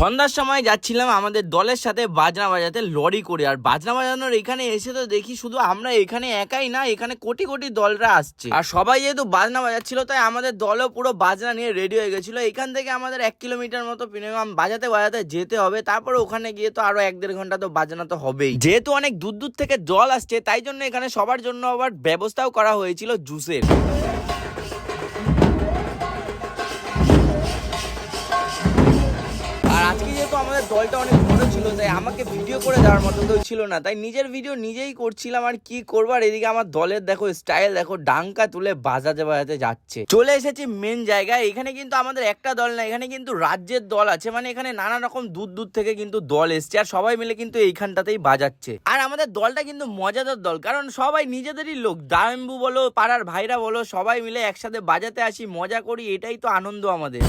সন্ধ্যার সময় যাচ্ছিলাম আমাদের দলের সাথে বাজনা বাজাতে লরি করে। আর বাজনা বাজানোর এখানে এসে তো দেখি শুধু আমরা এখানে একাই না, এখানে কোটি কোটি দলরা আসছে। আর সবাই যেহেতু বাজনা বাজাচ্ছিল তাই আমাদের দলও পুরো বাজনা নিয়ে রেডি হয়ে গেছিল। এখান থেকে আমাদের 1 কিলোমিটার মতো মিনিমাম বাজাতে বাজাতে যেতে হবে। তারপরে ওখানে গিয়ে তো আরো 1-1.5 ঘন্টা তো বাজনা তো হবেই। যেহেতু অনেক দূর দূর থেকে দল আসছে তাই জন্য এখানে সবার জন্য আবার ব্যবস্থাও করা হয়েছিল জুসের। আর আজকে যেহেতু আমাদের দলটা অনেক বড় ছিল তাই আমাকে ভিডিও করে দেওয়ার মতো কেউ ছিল না, তাই নিজের ভিডিও নিজেই করছিলাম। আর কি করবার, এদিকে আমার দলের দেখো স্টাইল দেখো, ডাঙ্কা তুলে বাজাতে বাজাতে যাচ্ছে। চলে এসেছি মেন জায়গায়। এখানে কিন্তু আমাদের একটা দল না, এখানে কিন্তু রাজ্যের দল আছে। মানে এখানে নানা রকম দূর দূর থেকে কিন্তু দল এসছে আর সবাই মিলে কিন্তু এইখানটাতেই বাজাচ্ছে। আর আমাদের দলটা কিন্তু মজাদার দল, কারণ সবাই নিজেদেরই লোক। দায়ম্বু বলো, পাড়ার ভাইরা বলো, সবাই মিলে একসাথে বাজাতে আসি, মজা করি, এটাই তো আনন্দ আমাদের।